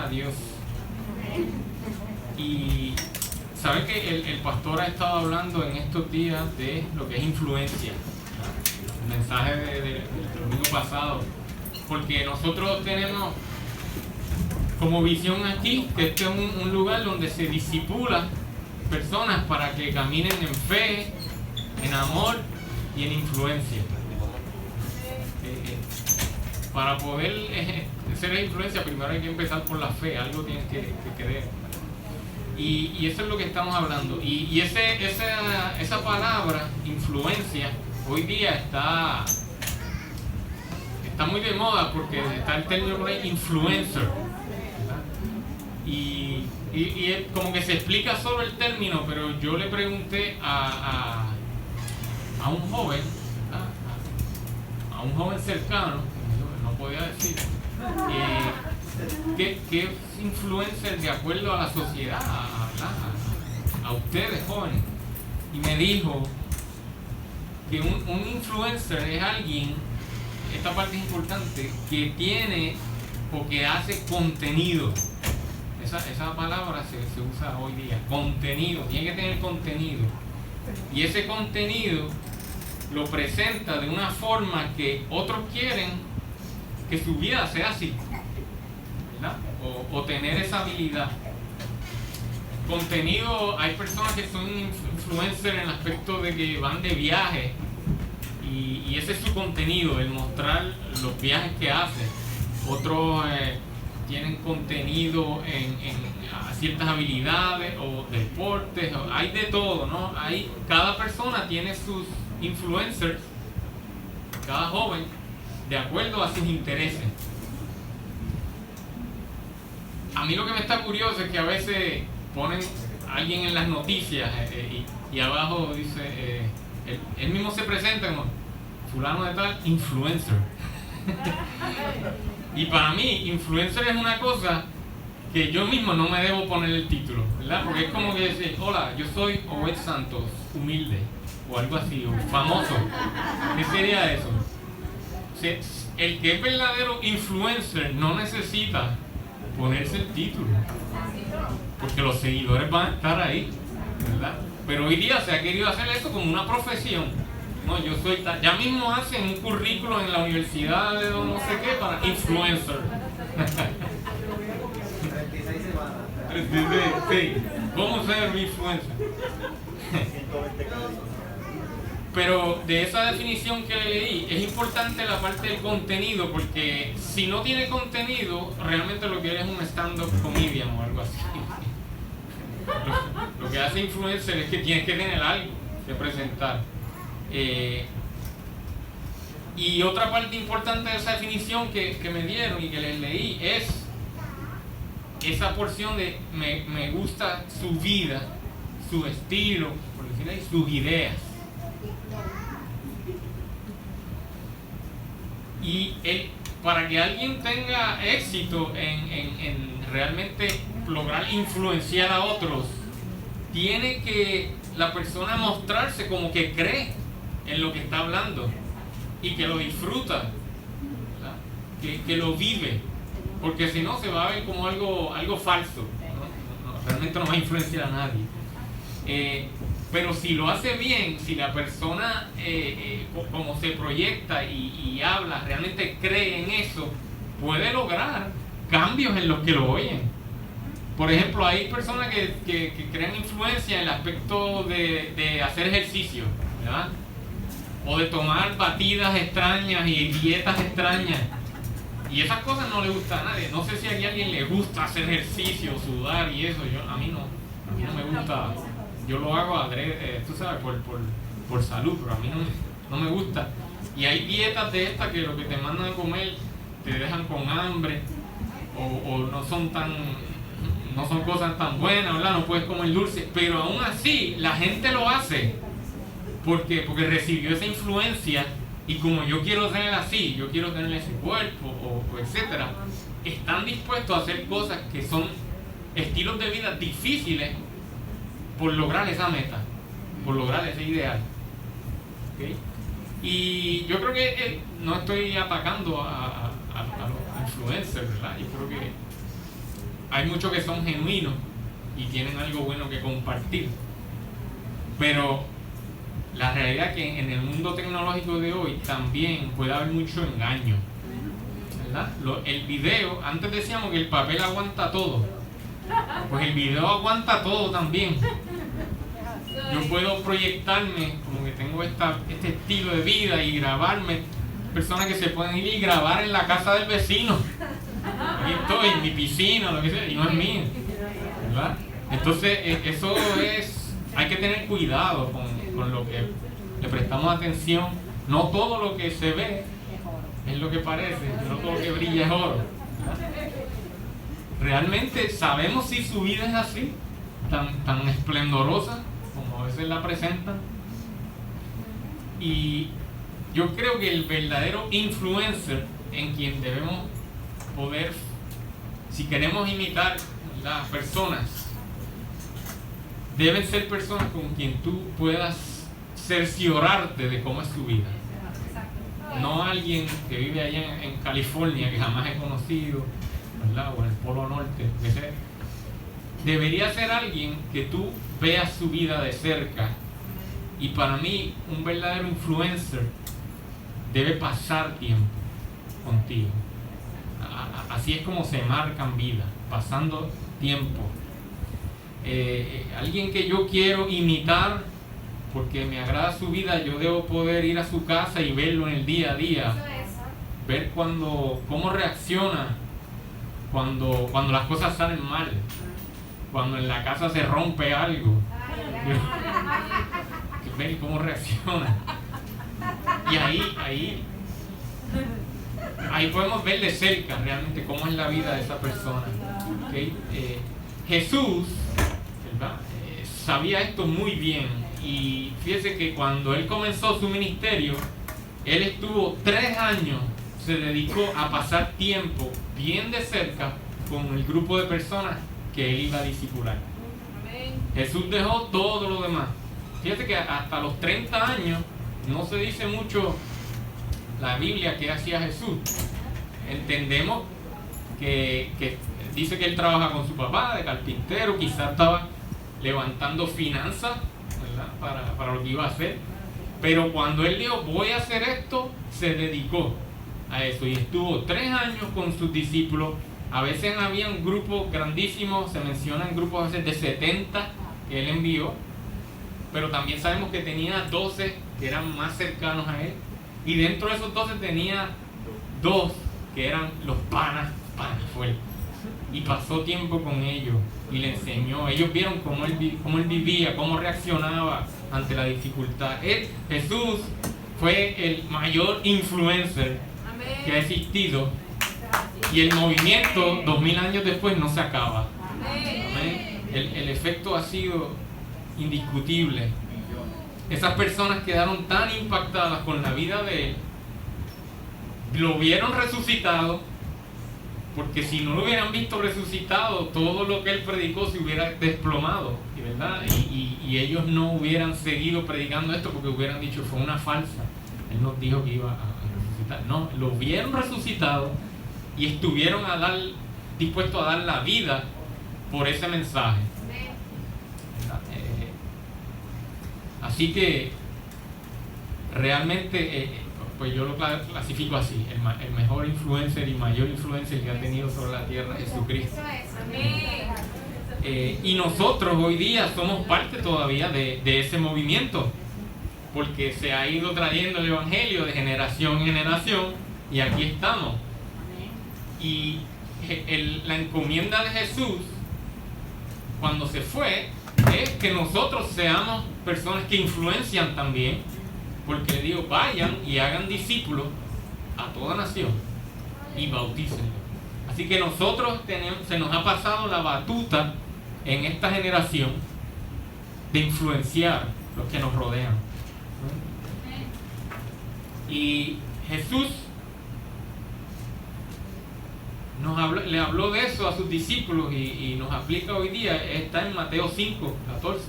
a Dios. Y saben que el pastor ha estado hablando en estos días de lo que es influencia, ¿verdad? El mensaje del domingo pasado, porque nosotros tenemos como visión aquí que este es un lugar donde se discipula personas para que caminen en fe, en amor y en influencia. Para poder ser influencia, primero hay que empezar por la fe, algo tienes que creer. Y eso es lo que estamos hablando. Y esa palabra, influencia, hoy día está muy de moda porque está el término de influencer, ¿verdad? Y es como que se explica solo el término, pero yo le pregunté a un joven, ¿verdad? A un joven cercano, no podía decir, ¿qué es influencer de acuerdo a la sociedad, a ustedes jóvenes? Y me dijo que un influencer es alguien, esta parte es importante, que tiene o que hace contenido. Esa palabra se usa hoy día, contenido, tiene que tener contenido. Y ese contenido lo presenta de una forma que otros quieren que su vida sea así, ¿verdad? O tener esa habilidad. Contenido, hay personas que son influencers en el aspecto de que van de viaje y ese es su contenido, el mostrar los viajes que hacen. Otros tienen contenido en ciertas habilidades o deportes, hay de todo, ¿no? Cada persona tiene sus influencers, cada joven, de acuerdo a sus intereses. A mí lo que me está curioso es que a veces ponen a alguien en las noticias y abajo dice, él mismo se presenta como fulano de tal, influencer. Y para mí, influencer es una cosa que yo mismo no me debo poner el título, ¿verdad? Porque es como que decir, hola, yo soy Obed Santos, humilde, o algo así, o famoso. ¿Qué sería eso? El que es verdadero influencer no necesita ponerse el título, porque los seguidores van a estar ahí, ¿verdad? Pero hoy día se ha querido hacer eso como una profesión. No, yo soy ya mismo hacen un currículo en la universidad de no sé qué para influencer. Sí, ¿cómo ser influencer? Pero de esa definición que leí, es importante la parte del contenido, porque si no tiene contenido, realmente lo que eres es un stand-up comedian o algo así. Lo que hace influencer es que tienes que tener algo que presentar. Y otra parte importante de esa definición que me dieron y que les leí es esa porción de me gusta su vida, su estilo, por decirlo así, sus ideas. Y para que alguien tenga éxito en realmente lograr influenciar a otros, tiene que la persona mostrarse como que cree en lo que está hablando y que lo disfruta, que lo vive, porque si no se va a ver como algo falso, ¿no? Realmente no va a influenciar a nadie. Pero si lo hace bien, si la persona como se proyecta y habla, realmente cree en eso, puede lograr cambios en los que lo oyen. Por ejemplo, hay personas que crean influencia en el aspecto de hacer ejercicio, ¿verdad? O de tomar batidas extrañas y dietas extrañas. Y esas cosas no le gustan a nadie. No sé si a alguien le gusta hacer ejercicio, sudar y eso. A mí no me gusta. Yo lo hago adrede, tú sabes, por salud, pero a mí no me gusta. Y hay dietas de estas que lo que te mandan a comer te dejan con hambre o no son cosas tan buenas, ¿verdad? No puedes comer dulce, pero aún así la gente lo hace. ¿Por qué? Porque recibió esa influencia y como yo quiero tener así, yo quiero tener ese cuerpo o etcétera, están dispuestos a hacer cosas que son estilos de vida difíciles por lograr esa meta, por lograr ese ideal. ¿Okay? Y yo creo que no estoy atacando a los influencers, ¿verdad? Yo creo que hay muchos que son genuinos y tienen algo bueno que compartir. Pero la realidad es que en el mundo tecnológico de hoy también puede haber mucho engaño, ¿verdad? El video, antes decíamos que el papel aguanta todo, pues el video aguanta todo también. Yo puedo proyectarme como que tengo este estilo de vida y grabarme, personas que se pueden ir y grabar en la casa del vecino. Aquí estoy, en mi piscina, lo que sea, y no es mío, ¿verdad? Entonces, eso es, hay que tener cuidado con lo que le prestamos atención. No todo lo que se ve es lo que parece, no todo lo que brilla es oro, ¿verdad? Realmente sabemos si su vida es así, tan esplendorosa como a veces la presentan. Y yo creo que el verdadero influencer en quien debemos poder, si queremos imitar las personas, deben ser personas con quien tú puedas cerciorarte de cómo es su vida. No alguien que vive allá en California, que jamás he conocido, ¿verdad? O en el Polo Norte, que sea. Debería ser alguien que tú veas su vida de cerca. Y para mí, un verdadero influencer debe pasar tiempo contigo. Así es como se marcan vidas, pasando tiempo. Alguien que yo quiero imitar porque me agrada su vida, yo debo poder ir a su casa y verlo en el día a día, ver cómo reacciona cuando las cosas salen mal, cuando en la casa se rompe algo, ver cómo reacciona. Y ahí podemos ver de cerca realmente cómo es la vida de esa persona. ¿Okay? Jesús, ¿verdad? Sabía esto muy bien, y fíjese que cuando él comenzó su ministerio, él estuvo 3 años, se dedicó a pasar tiempo bien de cerca con el grupo de personas que él iba a discipular. Jesús dejó todo lo demás. Fíjate que hasta los 30 años no se dice mucho la Biblia que hacía Jesús. Entendemos que dice que él trabaja con su papá de carpintero, quizás estaba levantando finanzas, ¿verdad? para lo que iba a hacer. Pero cuando él dijo, voy a hacer esto, se dedicó a eso y estuvo 3 años con sus discípulos. A veces había un grupo grandísimo, se mencionan grupos a veces de 70 que él envió, pero también sabemos que tenía 12 que eran más cercanos a él, y dentro de esos 12 tenía 2 que eran los panas fuertes, y pasó tiempo con ellos y le enseñó. Ellos vieron cómo él vivía, cómo reaccionaba ante la dificultad. Jesús fue el mayor influencer que ha existido, y el movimiento 2000 años después no se acaba. Amén. El efecto ha sido indiscutible. Esas personas quedaron tan impactadas con la vida de él, lo vieron resucitado, porque si no lo hubieran visto resucitado, todo lo que él predicó se hubiera desplomado, ¿verdad? Y ellos no hubieran seguido predicando esto porque hubieran dicho fue una falsa. Él nos dijo que iba a resucitar. No, lo vieron resucitado y estuvieron dispuestos a dar la vida por ese mensaje. Así que realmente pues yo lo clasifico así: el mejor influencer y mayor influencer que ha tenido sobre la tierra es Jesucristo. Y nosotros hoy día somos parte todavía de ese movimiento, porque se ha ido trayendo el evangelio de generación en generación, y aquí estamos. Y la encomienda de Jesús cuando se fue es que nosotros seamos personas que influencian también, porque le digo, vayan y hagan discípulos a toda nación y bautícenlos. Así que nosotros se nos ha pasado la batuta en esta generación de influenciar los que nos rodean. Y Jesús le habló de eso a sus discípulos, y nos aplica hoy día. Está en Mateo 5:14.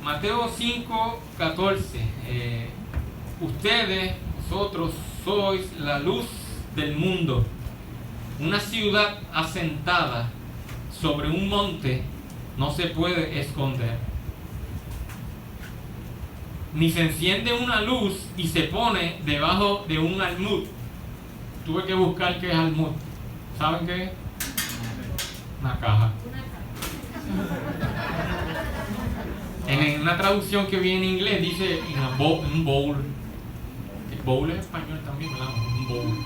Mateo 5:14. Ustedes, o vosotros sois la luz del mundo. Una ciudad asentada sobre un monte no se puede esconder. Ni se enciende una luz y se pone debajo de un almud. Tuve que buscar qué es almud. ¿Saben qué es? Una caja. En una traducción que vi en inglés dice un bowl. El bowl es español también, ¿verdad? Un bowl.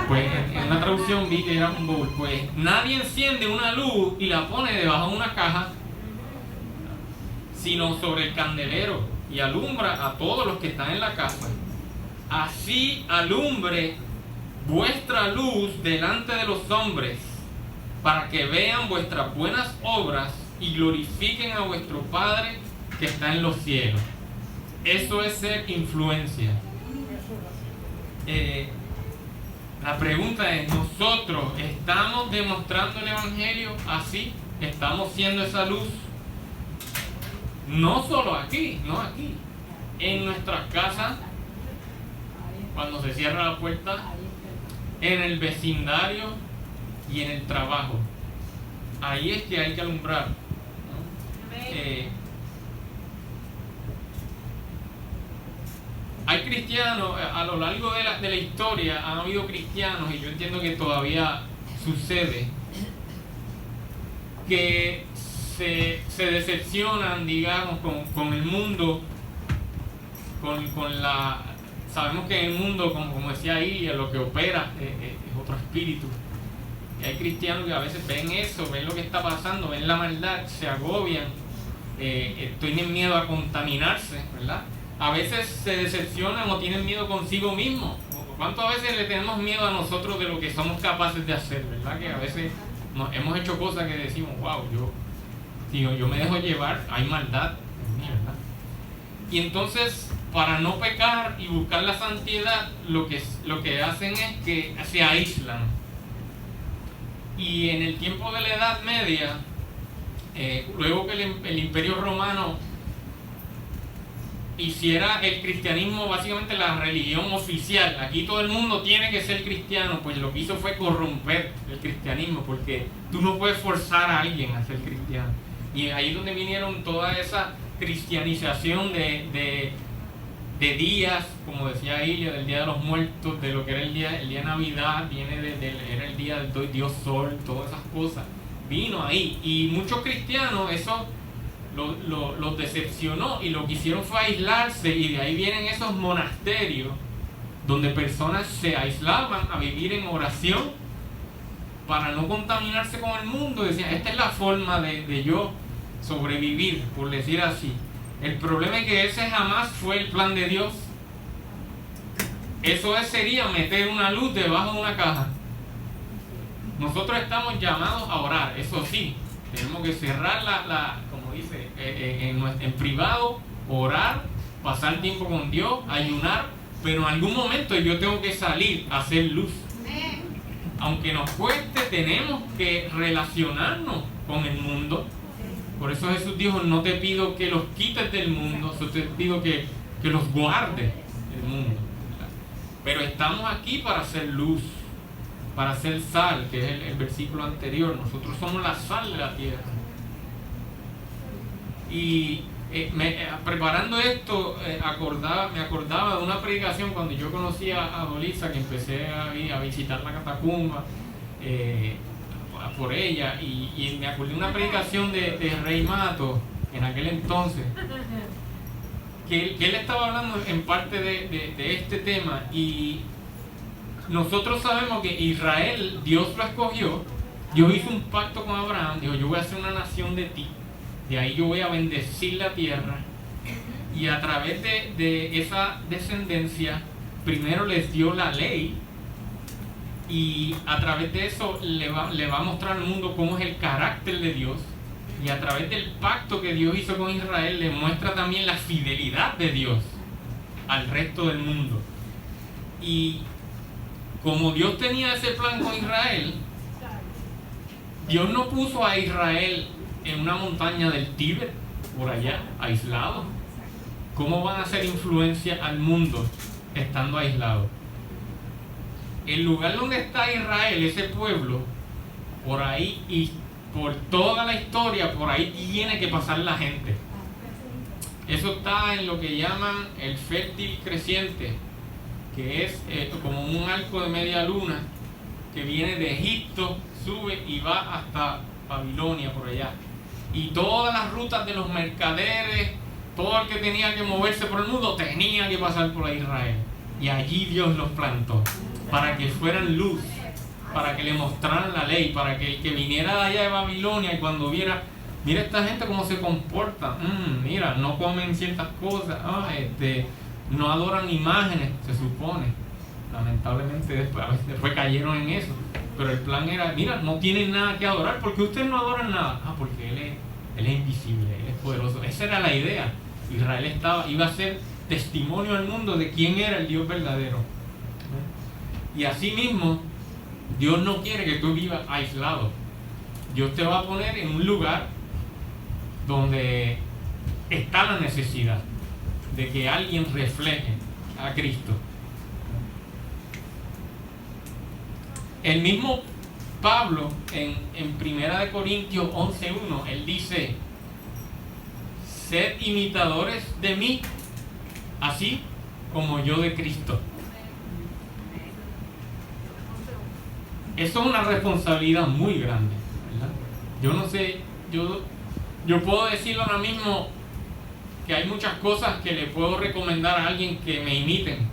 Pues en una traducción vi que era un bowl. Pues nadie enciende una luz y la pone debajo de una caja, sino sobre el candelero, y alumbra a todos los que están en la casa. Así alumbre vuestra luz delante de los hombres, para que vean vuestras buenas obras y glorifiquen a vuestro Padre que está en los cielos. Eso es ser influencia. La pregunta es, ¿nosotros estamos demostrando el Evangelio así? ¿Estamos siendo esa luz? No solo aquí, no aquí. En nuestras casas, cuando se cierra la puerta, en el vecindario y en el trabajo. Ahí es que hay que alumbrar, ¿no? Hay cristianos, a lo largo de la historia han habido cristianos, y yo entiendo que todavía sucede, que se decepcionan, digamos, con el mundo, sabemos que en el mundo, como decía Ilia, lo que opera es otro espíritu. Y hay cristianos que a veces ven eso, ven lo que está pasando, ven la maldad, se agobian, tienen miedo a contaminarse, ¿verdad? A veces se decepcionan o tienen miedo consigo mismos. ¿Cuántas veces le tenemos miedo a nosotros de lo que somos capaces de hacer, verdad? Que a veces hemos hecho cosas que decimos, wow, yo me dejo llevar, hay maldad en mí, ¿verdad? Y entonces, para no pecar y buscar la santidad, lo que hacen es que se aíslan. Y en el tiempo de la Edad Media, luego que el Imperio Romano hiciera el cristianismo básicamente la religión oficial, aquí todo el mundo tiene que ser cristiano, pues lo que hizo fue corromper el cristianismo, porque tú no puedes forzar a alguien a ser cristiano. Y ahí es donde vinieron toda esa cristianización de días, como decía Ilia, del Día de los Muertos, de lo que era el día de Navidad, era el día del Dios Sol, todas esas cosas. Vino ahí, y muchos cristianos eso los decepcionó, y lo que hicieron fue aislarse, y de ahí vienen esos monasterios donde personas se aislaban a vivir en oración para no contaminarse con el mundo. Decían, esta es la forma de yo sobrevivir, por decir así. El problema es que ese jamás fue el plan de Dios. Eso sería meter una luz debajo de una caja. Nosotros estamos llamados a orar, eso sí, tenemos que cerrar como dice, en privado, orar, pasar tiempo con Dios, ayunar, pero en algún momento yo tengo que salir a hacer luz. Aunque nos cueste, tenemos que relacionarnos con el mundo. Por eso Jesús dijo, no te pido que los quites del mundo, solo te pido que los guardes del mundo. Pero estamos aquí para hacer luz, para hacer sal, que es el versículo anterior. Nosotros somos la sal de la tierra. Y preparando esto, me acordaba de una predicación cuando yo conocí a Dolisa, que empecé a visitar la catacumba por ella, y me acordé de una predicación de Rey Mato en aquel entonces, que él estaba hablando en parte de este tema. Y nosotros sabemos que Israel, Dios lo escogió, Dios hizo un pacto con Abraham, dijo, yo voy a hacer una nación de ti, de ahí yo voy a bendecir la tierra, y a través de esa descendencia primero les dio la ley, y a través de eso le va a mostrar al mundo cómo es el carácter de Dios, y a través del pacto que Dios hizo con Israel le muestra también la fidelidad de Dios al resto del mundo. Y como Dios tenía ese plan con Israel, Dios no puso a Israel en una montaña del Tíbet, por allá, aislado. ¿Cómo van a hacer influencia al mundo estando aislado. El lugar donde está Israel, ese pueblo, por ahí y por toda la historia, por ahí tiene que pasar la gente. Eso está en lo que llaman el fértil creciente, que es como un arco de media luna que viene de Egipto, sube y va hasta Babilonia, por allá. Y todas las rutas de los mercaderes, todo el que tenía que moverse por el mundo tenía que pasar por Israel. Y allí Dios los plantó para que fueran luz, para que le mostraran la ley, para que el que viniera de allá de Babilonia y cuando viera, mira esta gente cómo se comporta, mira, no comen ciertas cosas, no adoran imágenes, se supone. Lamentablemente después cayeron en eso, pero el plan era, mira, no tienen nada que adorar, porque ustedes no adoran nada. Porque él es invisible, él es poderoso. Esa era la idea. Israel iba a ser testimonio al mundo de quién era el Dios verdadero. Y así mismo, Dios no quiere que tú vivas aislado. Dios te va a poner en un lugar donde está la necesidad de que alguien refleje a Cristo. El mismo Pablo en 1 Corintios 11:1, él dice: sed imitadores de mí, así como yo de Cristo. Eso es una responsabilidad muy grande, ¿verdad? Yo no sé, yo puedo decirlo ahora mismo que hay muchas cosas que le puedo recomendar a alguien que me imiten,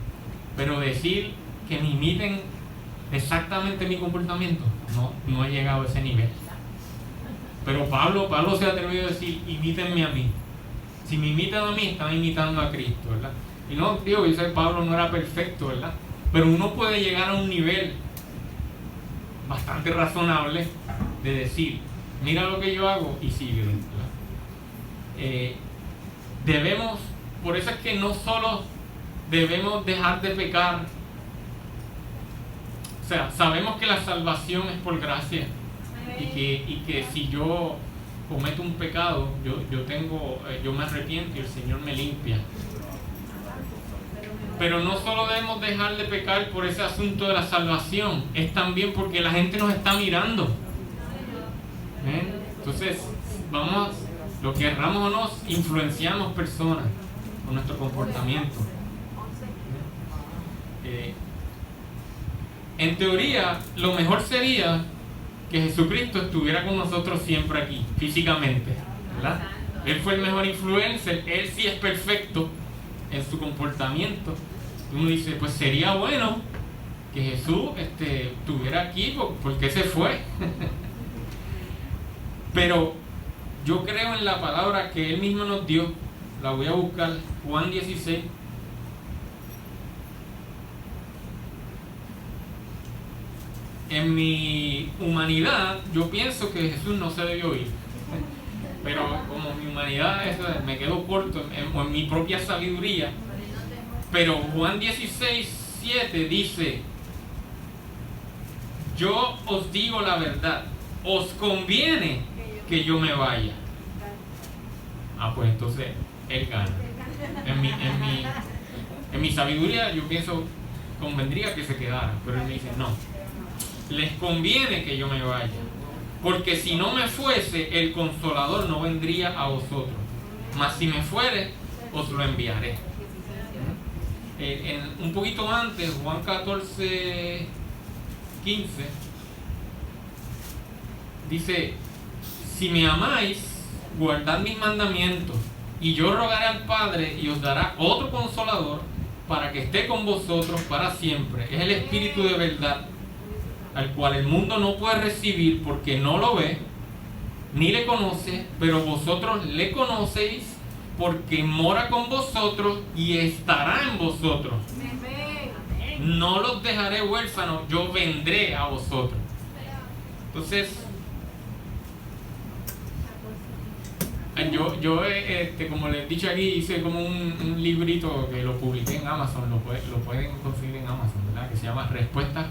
pero decir que me imiten exactamente mi comportamiento, no he llegado a ese nivel. Pero Pablo se atrevió a decir: imítenme a mí. Si me imitan a mí, están imitando a Cristo, ¿verdad? Y no, digo, yo sé que Pablo no era perfecto, ¿verdad? Pero uno puede llegar a un nivel bastante razonable de decir: mira lo que yo hago y sigue, ¿verdad? Por eso es que no solo debemos dejar de pecar. O sea, sabemos que la salvación es por gracia y que si yo cometo un pecado, yo me arrepiento y el Señor me limpia. Pero no solo debemos dejar de pecar por ese asunto de la salvación, es también porque la gente nos está mirando. Entonces, lo querramos o no, influenciamos personas con nuestro comportamiento. En teoría, lo mejor sería que Jesucristo estuviera con nosotros siempre aquí, físicamente, ¿verdad? Él fue el mejor influencer, él sí es perfecto en su comportamiento. Uno dice, pues sería bueno que Jesús estuviera aquí, porque se fue. Pero yo creo en la palabra que él mismo nos dio. La voy a buscar, Juan 16. En mi humanidad, yo pienso que Jesús no se debió ir. Pero como mi humanidad me quedo corto en mi propia sabiduría. Pero Juan 16:7 dice: yo os digo la verdad, os conviene que yo me vaya. Pues entonces él gana. En mi sabiduría yo pienso convendría que se quedara, pero él me dice no, les conviene que yo me vaya, porque si no me fuese, el Consolador no vendría a vosotros, mas si me fuere, os lo enviaré. Un poquito antes, Juan 14:15 dice: si me amáis, guardad mis mandamientos, y yo rogaré al Padre y os dará otro Consolador para que esté con vosotros para siempre. Es el Espíritu de verdad, al cual el mundo no puede recibir porque no lo ve ni le conoce, pero vosotros le conocéis porque mora con vosotros y estará en vosotros. No los dejaré huérfanos, yo vendré a vosotros. Entonces, yo como les he dicho aquí, hice como un librito que lo publiqué en Amazon, lo pueden conseguir en Amazon, ¿verdad? Que se llama Respuestas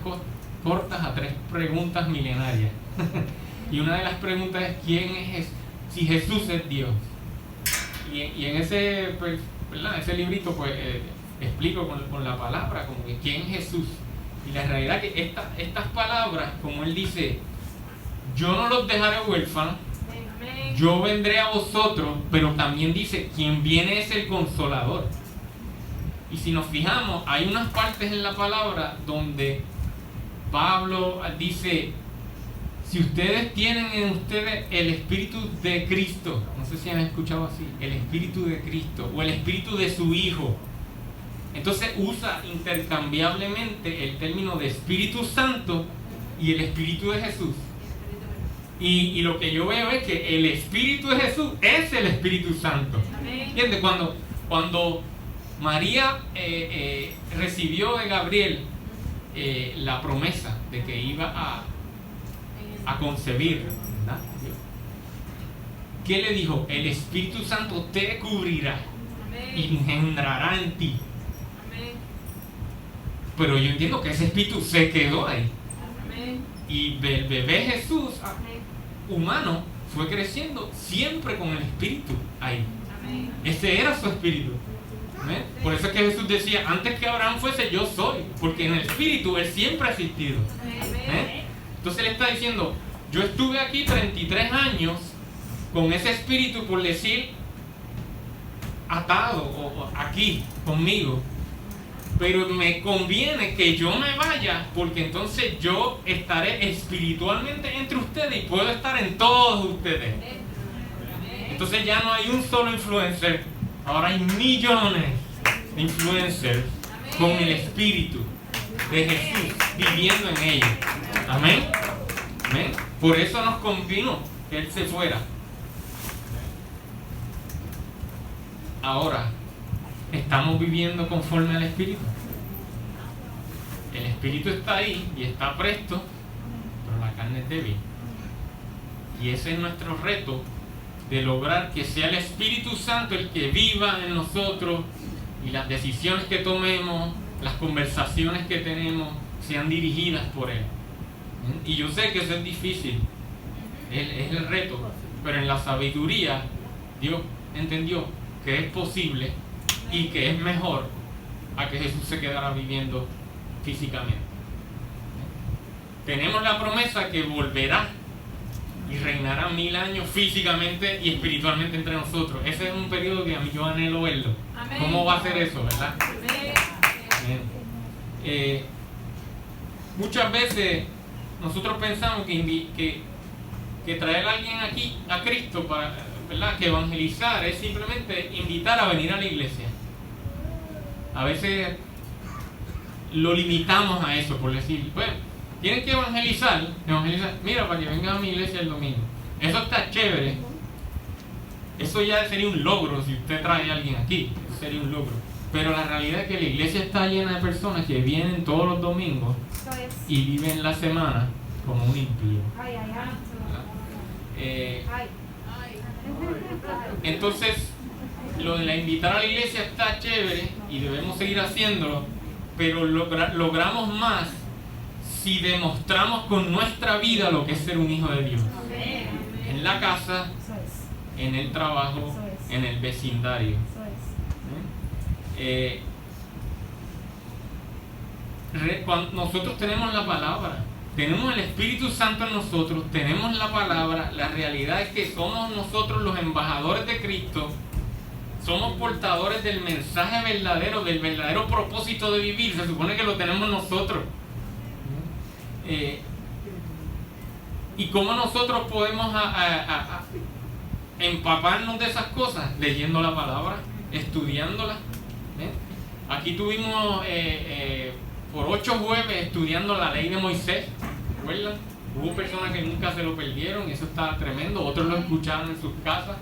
cortas a 3 preguntas milenarias. Y una de las preguntas es: ¿quién es si Jesús es Dios? Y en ese, pues, ¿verdad? Ese librito, pues, explico con la palabra, como que ¿quién es Jesús? Y la realidad es que estas palabras, como Él dice, yo no los dejaré huérfanos, yo vendré a vosotros, pero también dice, quien viene es el Consolador. Y si nos fijamos, hay unas partes en la palabra donde Pablo dice, si ustedes tienen en ustedes el Espíritu de Cristo, no sé si han escuchado así, el Espíritu de Cristo o el Espíritu de su Hijo, entonces usa intercambiablemente el término de Espíritu Santo y el Espíritu de Jesús. Y lo que yo veo es que el Espíritu de Jesús es el Espíritu Santo. ¿Entiendes? Cuando María recibió de Gabriel la promesa de que iba a concebir, ¿verdad? ¿Qué le dijo? El Espíritu Santo te cubrirá y engendrará en ti. Pero yo entiendo que ese Espíritu se quedó ahí. Y el bebé Jesús humano fue creciendo siempre con el Espíritu ahí. Ese era su Espíritu. Por eso es que Jesús decía, antes que Abraham fuese, yo soy, porque en el Espíritu Él siempre ha existido. Entonces Él está diciendo, yo estuve aquí 33 años con ese Espíritu, por decir, atado o aquí conmigo, pero me conviene que yo me vaya, porque entonces yo estaré espiritualmente entre ustedes y puedo estar en todos ustedes. Entonces ya no hay un solo influencer, ahora hay millones de influencers con el Espíritu de Jesús viviendo en ellos. Amén. Amén. Por eso nos convino que Él se fuera. Ahora, ¿estamos viviendo conforme al Espíritu? El Espíritu está ahí y está presto, pero la carne es débil. Y ese es nuestro reto, de lograr que sea el Espíritu Santo el que viva en nosotros y las decisiones que tomemos, las conversaciones que tenemos, sean dirigidas por Él. Y yo sé que eso es difícil, es el reto, pero en la sabiduría Dios entendió que es posible y que es mejor a que Jesús se quedara viviendo físicamente. Tenemos la promesa que volverá y reinará 1000 años físicamente y espiritualmente entre nosotros. Ese es un periodo que a mí yo anhelo verlo. Amén. ¿Cómo va a ser eso, verdad? Muchas veces nosotros pensamos que traer a alguien aquí a Cristo para, ¿verdad?, que evangelizar es simplemente invitar a venir a la iglesia. A veces lo limitamos a eso, por decir, bueno, tienes que evangelizar, mira, para que vengas a mi iglesia el domingo. Eso está chévere. Eso ya sería un logro si usted trae a alguien aquí. Eso sería un logro. Pero la realidad es que la iglesia está llena de personas que vienen todos los domingos y viven la semana como un impío. Entonces, lo de la invitar a la iglesia está chévere y debemos seguir haciéndolo, pero logramos más si demostramos con nuestra vida lo que es ser un hijo de Dios. En la casa, en el trabajo, en el vecindario. Cuando nosotros tenemos la palabra, tenemos el Espíritu Santo en nosotros, tenemos la palabra, la realidad es que somos nosotros los embajadores de Cristo, somos portadores del mensaje verdadero, del verdadero propósito de vivir. Se supone que lo tenemos nosotros. ¿Y cómo nosotros podemos empaparnos de esas cosas? Leyendo la palabra, estudiándola. Aquí tuvimos por 8 jueves estudiando la ley de Moisés, ¿recuerdan? Hubo personas que nunca se lo perdieron y eso estaba tremendo, otros lo escucharon en sus casas.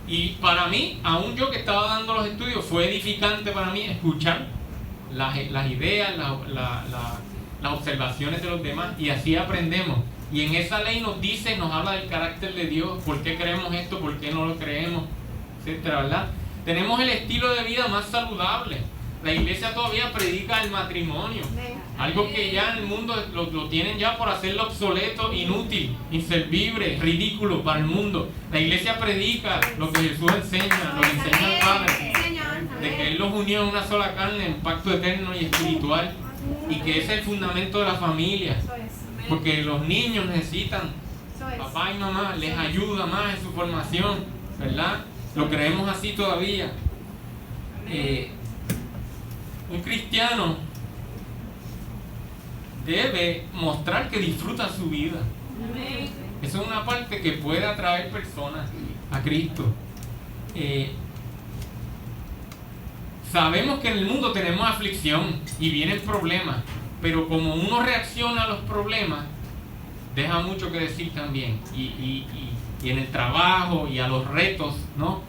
Y para mí, aún yo que estaba dando los estudios, fue edificante para mí escuchar las ideas, las observaciones de los demás, y así aprendemos. Y en esa ley nos dice, nos habla del carácter de Dios, por qué creemos esto, por qué no lo creemos, etcétera, ¿verdad? Tenemos el estilo de vida más saludable. La iglesia todavía predica el matrimonio, algo que ya en el mundo lo tienen ya por hacerlo obsoleto, inútil, inservible, ridículo para el mundo. La iglesia predica lo que Jesús enseña, lo que enseña el Padre. de que Él los unió en una sola carne, en pacto eterno y espiritual, y que ese es el fundamento de la familia, porque los niños necesitan papá y mamá, les ayuda más en su formación, ¿verdad? Lo creemos así todavía. Un cristiano debe mostrar que disfruta su vida. Esa es una parte que puede atraer personas a Cristo. Sabemos que en el mundo tenemos aflicción y vienen problemas, pero como uno reacciona a los problemas, deja mucho que decir también. Y en el trabajo y a los retos, ¿no?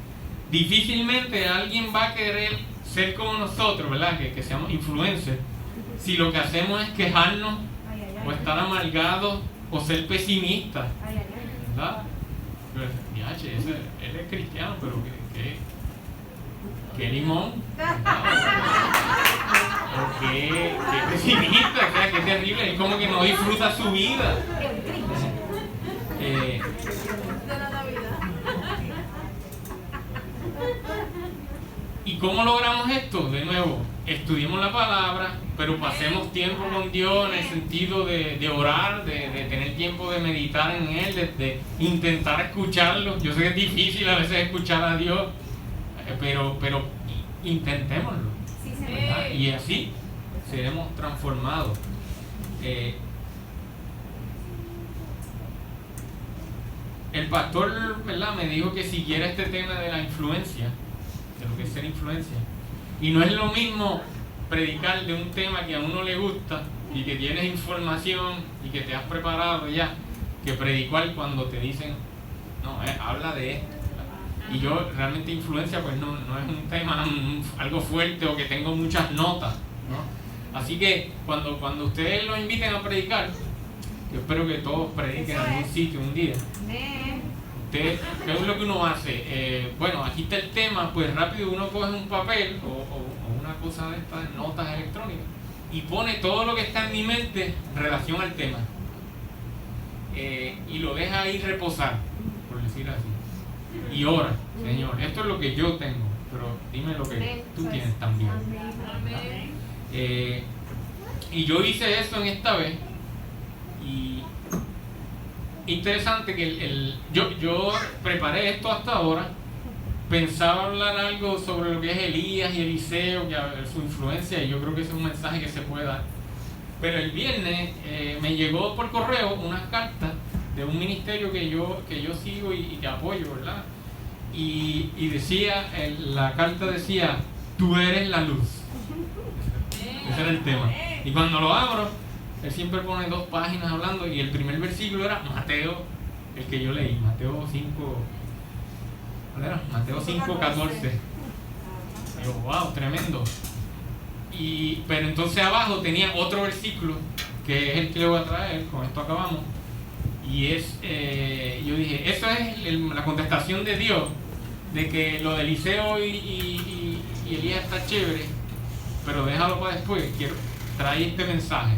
Difícilmente alguien va a querer ser como nosotros, ¿verdad? Que seamos influencers, si lo que hacemos es quejarnos o estar amargados o ser pesimistas, ¿verdad? Él es cristiano, pero ¿qué limón? O qué pesimista, qué terrible. Él como que no disfruta su vida. ¿Y cómo logramos esto? De nuevo, estudiemos la palabra, pero pasemos tiempo con Dios en el sentido de orar, de tener tiempo de meditar en Él, de intentar escucharlo. Yo sé que es difícil a veces escuchar a Dios, pero intentémoslo, ¿verdad? Y así seremos transformados. El pastor, ¿verdad?, me dijo que siguiera este tema de la influencia, de lo que es ser influencia. Y no es lo mismo predicar de un tema que a uno le gusta y que tienes información y que te has preparado ya, que predicar cuando te dicen, no, habla de esto. Y yo realmente influencia pues no es un tema algo fuerte o que tengo muchas notas, ¿no? Así que cuando ustedes los inviten a predicar, yo espero que todos prediquen en algún sitio un día. ¿Qué es lo que uno hace? Bueno, aquí está el tema, pues rápido uno coge un papel o una cosa de estas notas electrónicas y pone todo lo que está en mi mente en relación al tema, y lo deja ahí reposar, por decir así, y ora, Señor, esto es lo que yo tengo, pero dime lo que tú tienes también. Y yo hice eso en esta vez. Y interesante que yo preparé esto hasta ahora, pensaba hablar algo sobre lo que es Elías y Eliseo, que su influencia, y yo creo que ese es un mensaje que se puede dar. Pero el viernes me llegó por correo unas cartas de un ministerio que yo sigo y que apoyo, ¿verdad? Y decía, la carta decía, tú eres la luz. Ese era el tema. Y cuando lo abro, él siempre pone 2 páginas hablando, y el primer versículo era Mateo, el que yo leí, Mateo 5, ¿cuál era? Mateo 5:14. Yo, wow, tremendo. Pero entonces abajo tenía otro versículo, que es el que le voy a traer, con esto acabamos, y yo dije, eso es la contestación de Dios, de que lo de Eliseo y Elías está chévere, pero déjalo para después, traer este mensaje.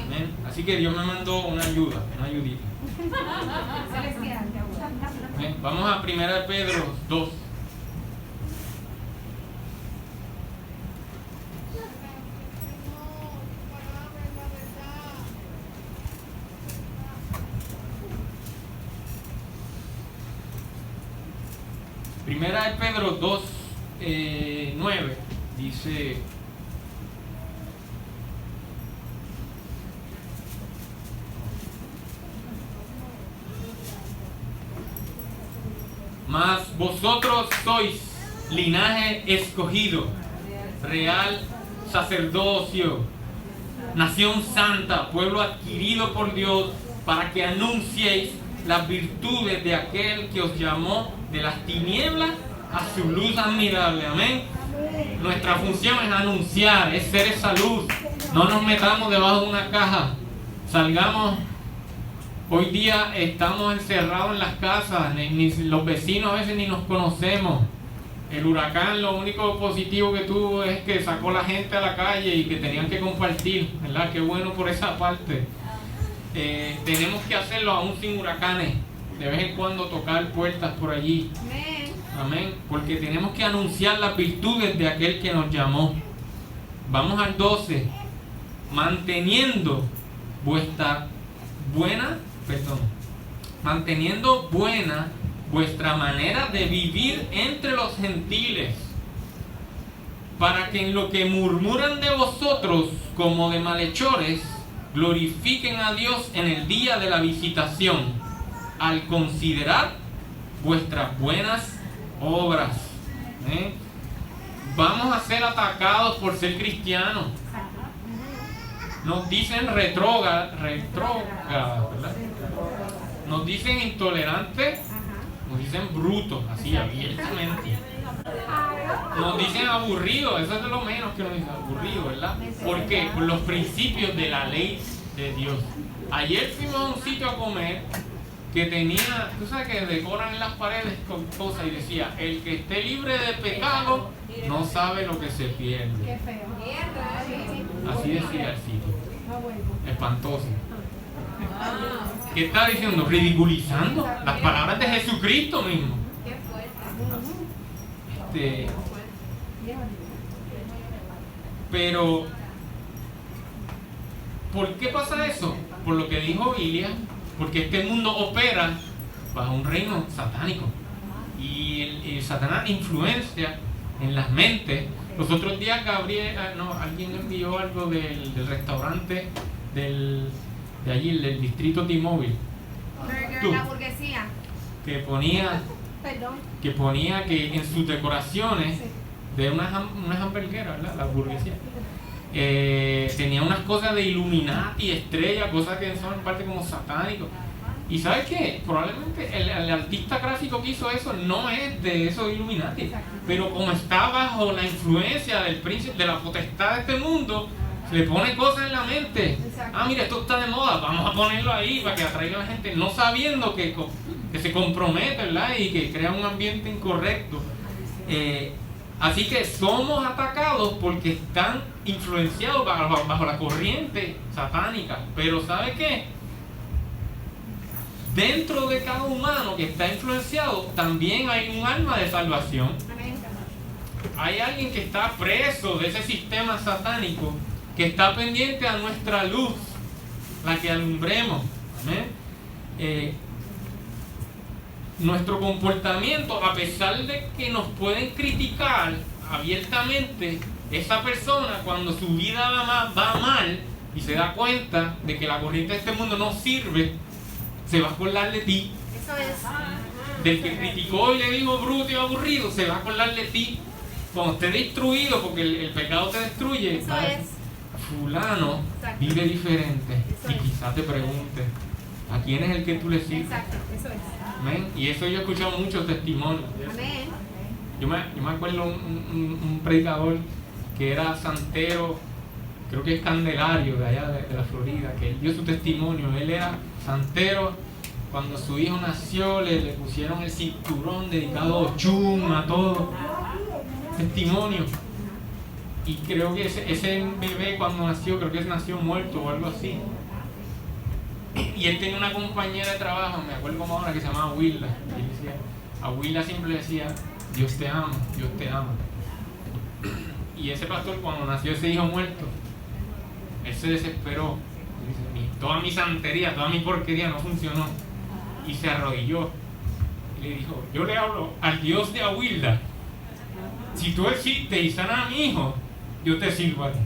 Amén. Así que Dios me mandó una ayudita. Amén. Vamos a 1 Pedro 2. Primera de Pedro 2, 9 dice: mas vosotros sois linaje escogido, real sacerdocio, nación santa, pueblo adquirido por Dios, para que anunciéis las virtudes de aquel que os llamó de las tinieblas a su luz admirable. Amén. Nuestra función es anunciar, es ser esa luz. No nos metamos debajo de una caja, salgamos. Hoy día estamos encerrados en las casas, ni los vecinos a veces ni nos conocemos. El huracán, lo único positivo que tuvo es que sacó la gente a la calle y que tenían que compartir, ¿verdad? Qué bueno por esa parte. Tenemos que hacerlo aún sin huracanes, de vez en cuando tocar puertas por allí. Amén. Porque tenemos que anunciar las virtudes de aquel que nos llamó. Vamos al 12. Manteniendo buena vuestra manera de vivir entre los gentiles, para que en lo que murmuran de vosotros como de malhechores, glorifiquen a Dios en el día de la visitación, al considerar vuestras buenas obras. Vamos a ser atacados por ser cristianos. Nos dicen retrógradas, ¿verdad? Nos dicen intolerantes, nos dicen brutos, así abiertamente. Nos dicen aburridos, eso es de lo menos que nos dicen, aburridos, ¿verdad? ¿Por qué? Por los principios de la ley de Dios. Ayer fuimos a un sitio a comer que tenía, tú sabes que decoran en las paredes con cosas y decía, el que esté libre de pecado no sabe lo que se pierde. Qué feo. Así decía el sitio. Espantoso. ¿Qué está diciendo? Ridiculizando las palabras de Jesucristo mismo. Qué fuerte. Pero ¿por qué pasa eso? Por lo que dijo Ilia, porque este mundo opera bajo un reino satánico y el Satanás influencia en las mentes. Los otros días alguien envió algo del restaurante de allí, del distrito T-Mobile. La burguesía. Que ponía que en sus decoraciones de unas hamburgueras, ¿verdad? La burguesía. Tenía unas cosas de Illuminati, estrellas, cosas que son en parte como satánicos. Y ¿sabes qué? Probablemente el artista gráfico que hizo eso no es de esos Illuminati, pero como está bajo la influencia del príncipe, de la potestad de este mundo, le pone cosas en la mente. Mira, esto está de moda, vamos a ponerlo ahí para que atraiga a la gente, no sabiendo que se compromete, ¿verdad? Y que crea un ambiente incorrecto. Así que somos atacados porque están influenciados bajo la corriente satánica. Pero ¿sabe qué? Dentro de cada humano que está influenciado también hay un alma de salvación. Hay alguien que está preso de ese sistema satánico, que está pendiente a nuestra luz, la que alumbremos. Nuestro comportamiento, a pesar de que nos pueden criticar abiertamente, esa persona cuando su vida va mal y se da cuenta de que la corriente de este mundo no sirve, se va a acordar de ti. Eso es. Del que criticó y le dijo bruto y aburrido, se va a acordar de ti. Cuando esté destruido, porque el pecado te destruye, Eso es. fulano vive diferente. Y quizás te pregunte, ¿a quién es el que tú le sirves? Exacto, eso es. Amén. Y eso yo he escuchado muchos testimonios. Amén. Yo me acuerdo un predicador que era santero, creo que es Candelario, de allá de la Florida, que él dio su testimonio. Él era santero. Cuando su hijo nació, le pusieron el cinturón dedicado a Ochum, a todo. Testimonio. Y creo que ese bebé cuando nació, creo que nació muerto o algo así. Y él tenía una compañera de trabajo, me acuerdo como ahora, que se llamaba Willa. Y él decía, a Willa siempre le decía, Dios te ama, Dios te ama. Y ese pastor, cuando nació ese hijo muerto, él se desesperó. Y dice, toda mi santería, toda mi porquería no funcionó. Y se arrodilló. Y le dijo, yo le hablo al Dios de Aguilda. Si tú existes y sanas a mi hijo, yo te sirvo a ti.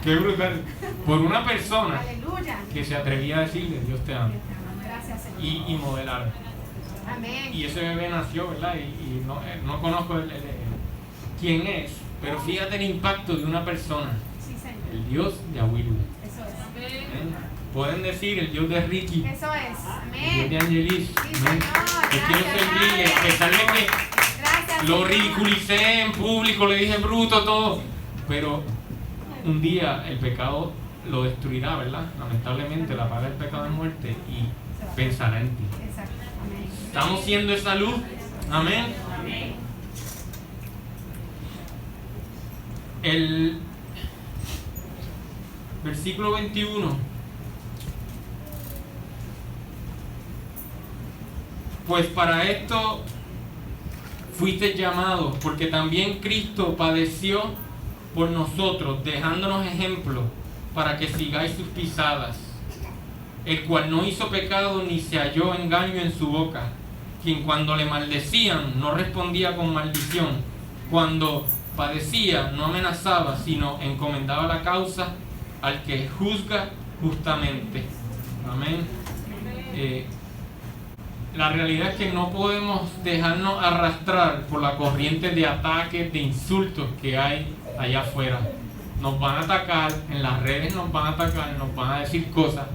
Qué brutal. Por una persona que se atrevía a decirle, Dios te ama. Y modelar. Amén. Y ese bebé nació, ¿verdad? Y no conozco quién es, pero fíjate el impacto de una persona. Sí, señor. El Dios de Aguilda. Eso es. Pueden decir el Dios de Ricky. Eso es. El Dios de Amén. Angelis. Sí, señor. Que quiero servirle, a pesar de que Gracias, lo Señor. ridiculicé en público, le dije bruto, todo. Pero un día el pecado lo destruirá, ¿verdad? Lamentablemente la paga del pecado es muerte y pensará en ti. Exacto. Amén. Estamos siendo esa luz. Amén. El versículo 21. Pues para esto fuiste llamados, porque también Cristo padeció por nosotros, dejándonos ejemplo para que sigáis sus pisadas, el cual no hizo pecado ni se halló engaño en su boca, quien cuando le maldecían no respondía con maldición, cuando padecía no amenazaba, sino encomendaba la causa al que juzga justamente. Amén. La realidad es que no podemos dejarnos arrastrar por la corriente de ataques, de insultos que hay allá afuera. Nos van a atacar, en las redes nos van a atacar, nos van a decir cosas,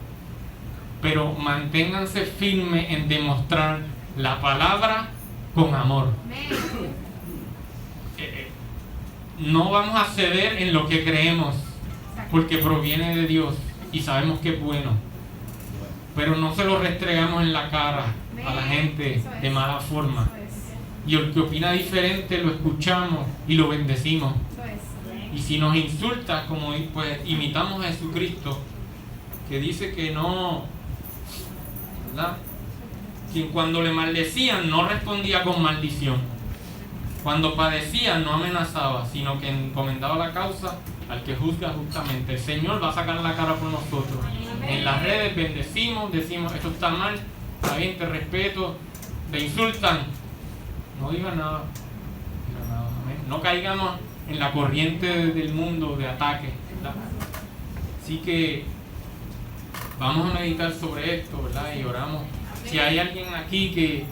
pero manténganse firmes en demostrar la palabra con amor. No vamos a ceder en lo que creemos, porque proviene de Dios y sabemos que es bueno, pero no se lo restregamos en la cara a la gente de mala forma, y el que opina diferente lo escuchamos y lo bendecimos. Y si nos insulta, como pues imitamos a Jesucristo, que dice que no, ¿verdad? Quien cuando le maldecían no respondía con maldición, cuando padecía no amenazaba, sino que encomendaba la causa al que juzga justamente. El Señor va a sacar la cara por nosotros. En las redes bendecimos, decimos esto está mal, está bien, te respeto, te insultan, no diga nada, amén. No caigamos en la corriente del mundo de ataque, ¿verdad? Así que vamos a meditar sobre esto, ¿verdad? Y oramos. Si hay alguien aquí que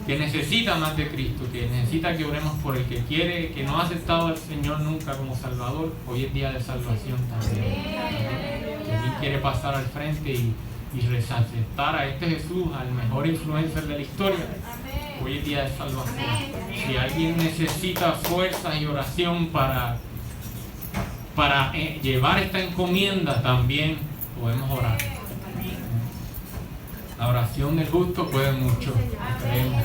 necesita más de Cristo, que necesita que oremos por el que quiere, que no ha aceptado al Señor nunca como Salvador, hoy es día de salvación también. Quien quiere pasar al frente y resaltar a este Jesús, al mejor influencer de la historia, hoy es día de salvación. Si alguien necesita fuerzas y oración para llevar esta encomienda, también podemos orar. La oración del justo puede mucho, creemos.